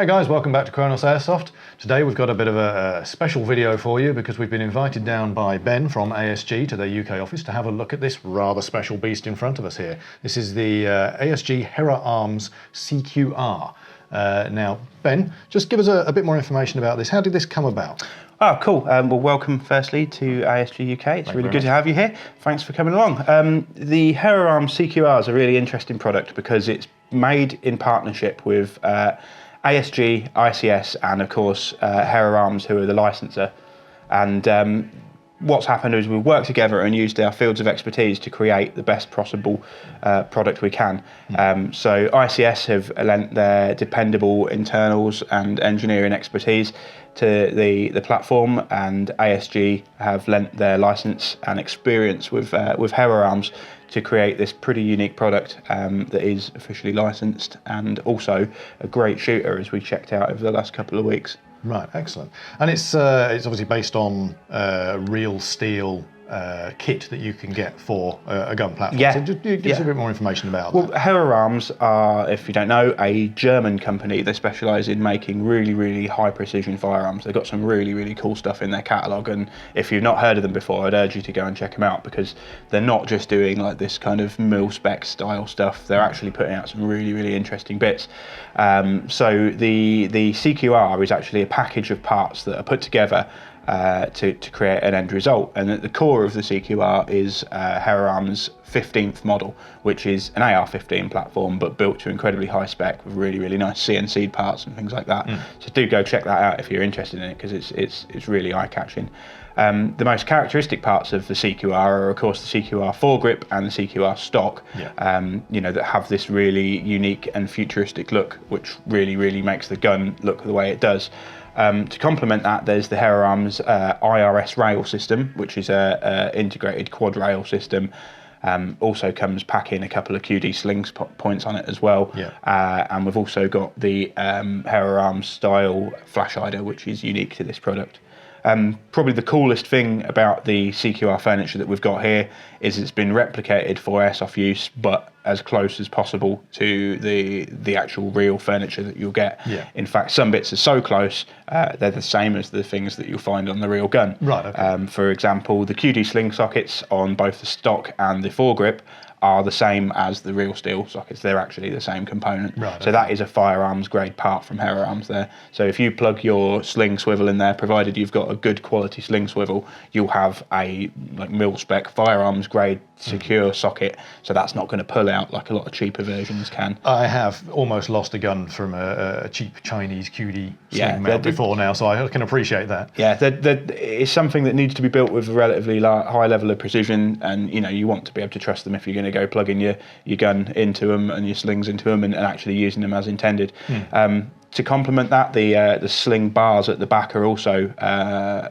Hey guys, welcome back to Kronos Airsoft. Today we've got a bit of a special video for you because we've been invited down by Ben from ASG to their UK office to have a look at this rather special beast in front of us here. This is the ASG Hera Arms CQR. Now, Ben, just give us a bit more information about this. How did this come about? Oh, cool. Well, welcome firstly to ASG UK. It's really good to have you here. Thanks for coming along. The Hera Arms CQR is a really interesting product because it's made in partnership with ASG, ICS, and of course Hera Arms, who are the licensor. And what's happened is we've worked together and used our fields of expertise to create the best possible product we can. So ICS have lent their dependable internals and engineering expertise to the platform, and ASG have lent their license and experience with Hera Arms to create this pretty unique product that is officially licensed and also a great shooter, as we checked out over the last couple of weeks. Right, excellent. And it's obviously based on real steel kit that you can get for a gun platform. Yeah. So just give us a bit more information about that. Well, Hera Arms are, if you don't know, a German company. They specialise in making really, really high precision firearms. They've got some really, really cool stuff in their catalogue, and if you've not heard of them before, I'd urge you to go and check them out, because they're not just doing like this kind of mil-spec style stuff. They're actually putting out some really, really interesting bits. So the CQR is actually a package of parts that are put together to create an end result, and at the core of the CQR is Hera Arms' 15th model, which is an AR-15 platform but built to incredibly high spec with really, really nice CNC parts and things like that. So do go check that out if you're interested in it, because it's really eye-catching. The most characteristic parts of the CQR are, of course, the CQR foregrip and the CQR stock, you know, that have this really unique and futuristic look, which really, really makes the gun look the way it does. To complement that, there's the Hera Arms IRS rail system, which is a integrated quad rail system. Also comes packing a couple of QD slings points on it as well. And we've also got the Hera Arms style flash hider, which is unique to this product. Probably the coolest thing about the CQR furniture that we've got here is it's been replicated for airsoft use, but as close as possible to the actual real furniture that you'll get. In fact, some bits are so close, they're the same as the things that you'll find on the real gun. Right, okay. For example, the QD sling sockets on both the stock and the foregrip are the same as the real steel sockets. They're actually the same component. Right, so that is a firearms grade part from Hera Arms there. So if you plug your sling swivel in there, provided you've got a good quality sling swivel, you'll have a like mil-spec firearms grade secure socket. So that's not going to pull out like a lot of cheaper versions can. I have almost lost a gun from a cheap Chinese QD sling mount before now, so I can appreciate that. Yeah, it's something that needs to be built with a relatively high level of precision, and you know, you want to be able to trust them if you're going to go plugging your gun into them and your slings into them and actually using them as intended. To complement that, the sling bars at the back are also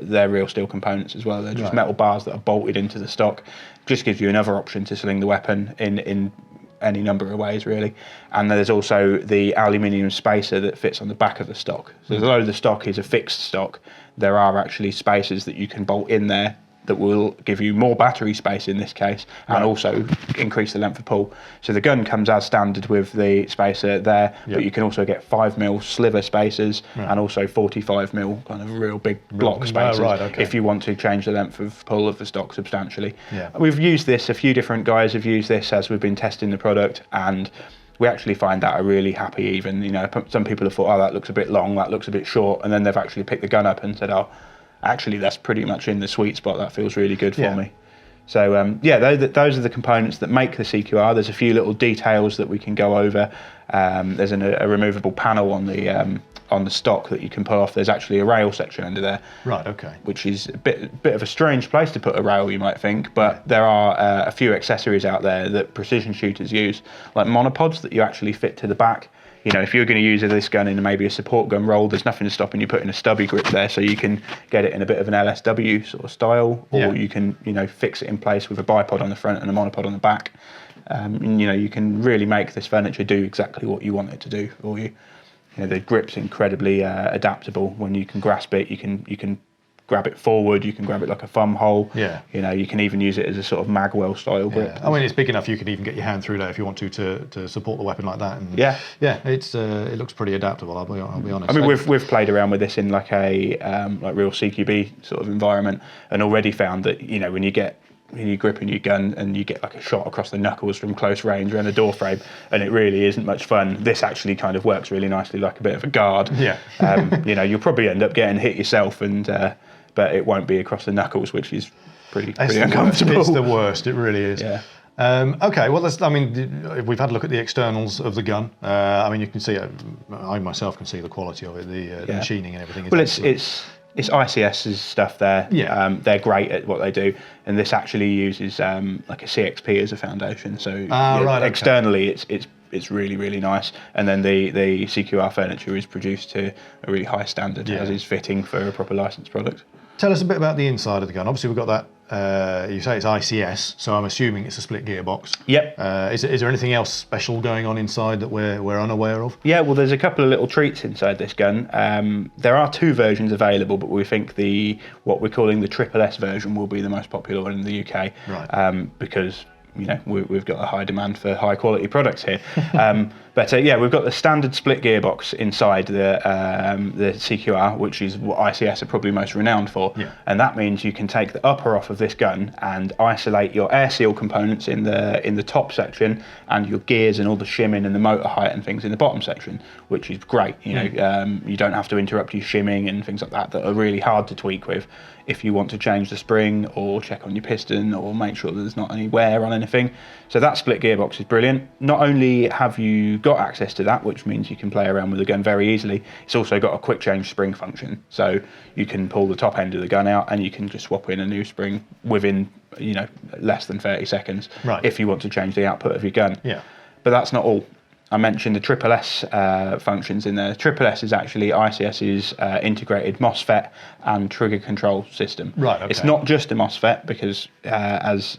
they're real steel components as well. They're just metal bars that are bolted into the stock. Just gives you another option to sling the weapon in any number of ways, really. And there's also the aluminium spacer that fits on the back of the stock. So although the stock is a fixed stock, there are actually spacers that you can bolt in there that will give you more battery space in this case, and also increase the length of pull. So the gun comes as standard with the spacer there, but you can also get 5mm sliver spacers and also 45mm kind of real big block spacers if you want to change the length of pull of the stock substantially. We've used this, a few different guys have used this as we've been testing the product, and we actually find that are really happy even. You know, some people have thought, oh, that looks a bit long, that looks a bit short, and then they've actually picked the gun up and said, oh, actually that's pretty much in the sweet spot, that feels really good for me. So yeah, those are the components that make the CQR. There's a few little details that we can go over. There's a removable panel on the stock that you can pull off. There's actually a rail section under there. Right, okay. Which is a bit of a strange place to put a rail, you might think, but there are a few accessories out there that precision shooters use, like monopods that you actually fit to the back. You know, if you're going to use this gun in maybe a support gun roll, there's nothing stopping you putting a stubby grip there, so you can get it in a bit of an LSW sort of style, or you can, you know, fix it in place with a bipod on the front and a monopod on the back. And, you know, you can really make this furniture do exactly what you want it to do for you. You know, the grip's incredibly adaptable. When you can grasp it, you can grab it forward, you can grab it like a thumb hole. Yeah. You know, you can even use it as a sort of magwell style grip. I mean, it's big enough you could even get your hand through there if you want to support the weapon like that. And yeah, it looks pretty adaptable. I'll be honest. I mean, we've played around with this in like a like real CQB sort of environment, and already found that, you know, when you're gripping your gun and you get like a shot across the knuckles from close range around a door frame, and it really isn't much fun. This actually kind of works really nicely like a bit of a guard. Yeah. You know, you'll probably end up getting hit yourself, and but it won't be across the knuckles, which is pretty uncomfortable. It's the worst. It really is. Yeah. Okay, well, we've had a look at the externals of the gun. I mean, you can see, I myself can see the quality of it, the machining and everything. Well, it's ICS's stuff there. Yeah. They're great at what they do, and this actually uses like a CXP as a foundation. So externally, it's really, really nice. And then the CQR furniture is produced to a really high standard, as is fitting for a proper licensed product. Tell us a bit about the inside of the gun. Obviously, we've got that, you say it's ICS, so I'm assuming it's a split gearbox. Yep. Is there anything else special going on inside that we're unaware of? Yeah, well, there's a couple of little treats inside this gun. There are 2 versions available, but we think what we're calling the Triple S version will be the most popular one in the UK. Right. Because, you know, we've got a high demand for high quality products here. But we've got the standard split gearbox inside the CQR, which is what ICS are probably most renowned for. Yeah. And that means you can take the upper off of this gun and isolate your air seal components in the top section, and your gears and all the shimming and the motor height and things in the bottom section, which is great. You know, you don't have to interrupt your shimming and things like that are really hard to tweak with. If you want to change the spring or check on your piston or make sure that there's not any wear on anything. So that split gearbox is brilliant. Not only have you got access to that, which means you can play around with the gun very easily, it's also got a quick change spring function. So you can pull the top end of the gun out and you can just swap in a new spring within, you know, less than 30 seconds if you want to change the output of your gun. Yeah. But that's not all. I mentioned the Triple S functions in there. Triple S is actually ICS's integrated MOSFET and trigger control system. Right, okay. It's not just a MOSFET because, as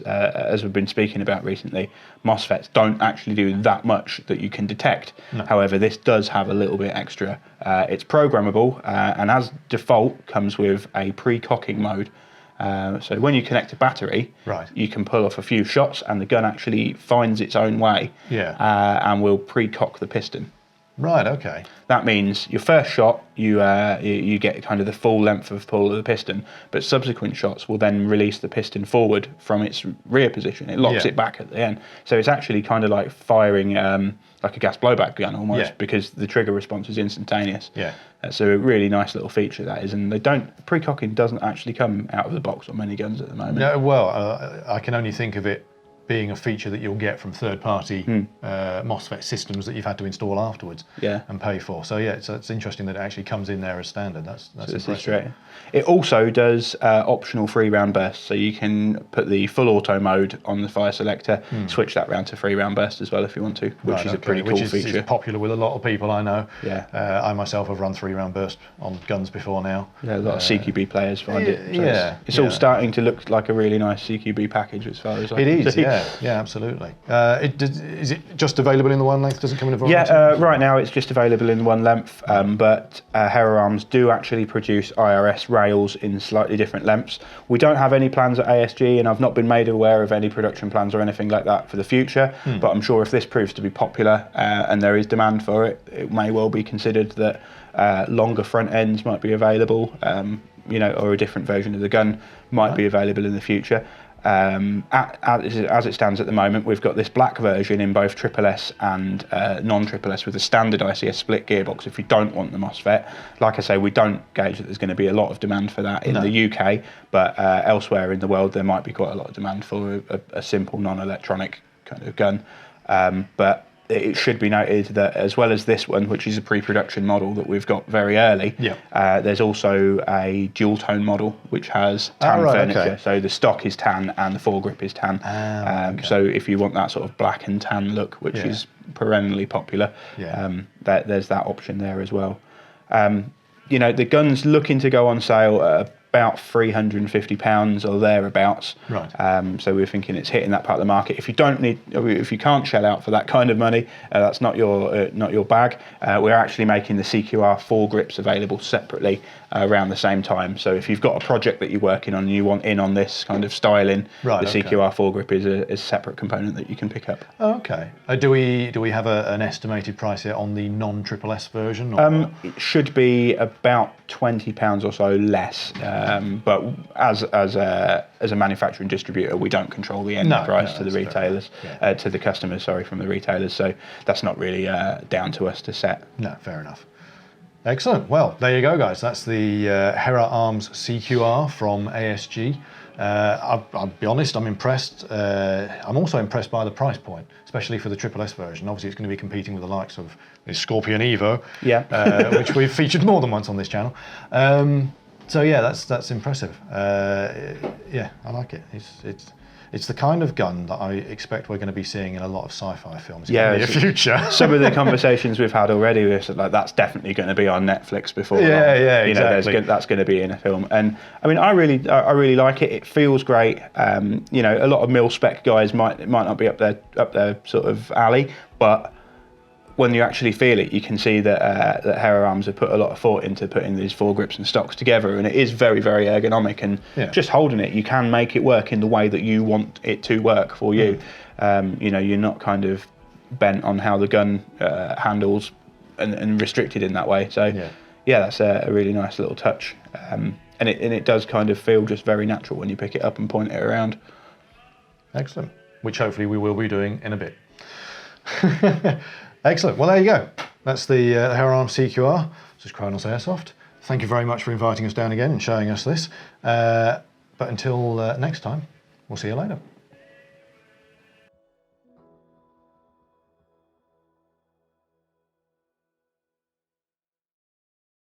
we've been speaking about recently, MOSFETs don't actually do that much that you can detect. No. However, this does have a little bit extra. It's programmable and as default comes with a pre-cocking mode. So when you connect a battery, you can pull off a few shots and the gun actually finds its own way and will pre-cock the piston. Right, okay. That means your first shot, you get kind of the full length of pull of the piston, but subsequent shots will then release the piston forward from its rear position. It locks it back at the end. So it's actually kind of like firing like a gas blowback gun almost, because the trigger response is instantaneous. Yeah. That's a really nice little feature, that is, and pre-cocking doesn't actually come out of the box on many guns at the moment. No, well, I can only think of it being a feature that you'll get from third-party MOSFET systems that you've had to install afterwards and pay for. So yeah, it's interesting that it actually comes in there as standard. That's impressive. It also does optional 3-round bursts, so you can put the full auto mode on the fire selector, switch that round to 3-round burst as well if you want to, which is a pretty cool feature. Which is popular with a lot of people I know. Yeah. I myself have run 3-round burst on guns before now. Yeah, a lot of CQB players find it. So it's all starting to look like a really nice CQB package as far as I can see. Yeah, absolutely. Is it just available in the one length? Does it come in a variety? Yeah, right now it's just available in the one length, but Hera Arms do actually produce IRS rails in slightly different lengths. We don't have any plans at ASG, and I've not been made aware of any production plans or anything like that for the future, but I'm sure if this proves to be popular and there is demand for it, it may well be considered that longer front ends might be available, or a different version of the gun might be available in the future. As it stands at the moment, we've got this black version in both Triple S and non-Triple S with a standard ICS split gearbox if you don't want the MOSFET. Like I say, we don't gauge that there's going to be a lot of demand for that in the UK, but elsewhere in the world there might be quite a lot of demand for a simple non-electronic kind of gun. But it should be noted that as well as this one, which is a pre-production model that we've got very early, there's also a dual tone model which has tan furniture. Okay. So the stock is tan and the foregrip is tan. So if you want that sort of black and tan look, which is perennially popular, there's that option there as well. The gun's looking to go on sale at about £350 or thereabouts. Right. So we're thinking it's hitting that part of the market. If you can't shell out for that kind of money, that's not your bag. We're actually making the CQR foregrips available separately around the same time. So if you've got a project that you're working on and you want in on this kind of styling, right, the CQR foregrip is a separate component that you can pick up. Oh, okay. Do we have an estimated price here on the non-Triple S version? Or? It should be about £20 or so less, but as a manufacturer and distributor, we don't control the end price to the retailers, to the customers. Sorry, from the retailers. So that's not really down to us to set. No, fair enough. Excellent. Well, there you go, guys. That's the Hera Arms CQR from ASG. I'll be honest, I'm impressed. I'm also impressed by the price point, especially for the Triple S version. Obviously, it's going to be competing with the likes of the Scorpion Evo, which we've featured more than once on this channel. So yeah, that's impressive. Yeah, I like it. It's the kind of gun that I expect we're going to be seeing in a lot of sci-fi films in the near future. Some of the conversations we've had already, we're like, that's definitely going to be on Netflix before long. Yeah, you exactly. know, that's going to be in a film. And I mean, I really like it. It feels great. You know, a lot of mil spec guys might not be up their sort of alley, but when you actually feel it, you can see that Hera Arms have put a lot of thought into putting these foregrips and stocks together, and it is very, very ergonomic. And just holding it, you can make it work in the way that you want it to work for you. You know, you're not kind of bent on how the gun handles and restricted in that way. So yeah, that's a really nice little touch, and it does kind of feel just very natural when you pick it up and point it around. Excellent. Which hopefully we will be doing in a bit. Excellent. Well, there you go. That's the Hera Arms CQR. This is Kronos Airsoft. Thank you very much for inviting us down again and showing us this. But until next time, we'll see you later.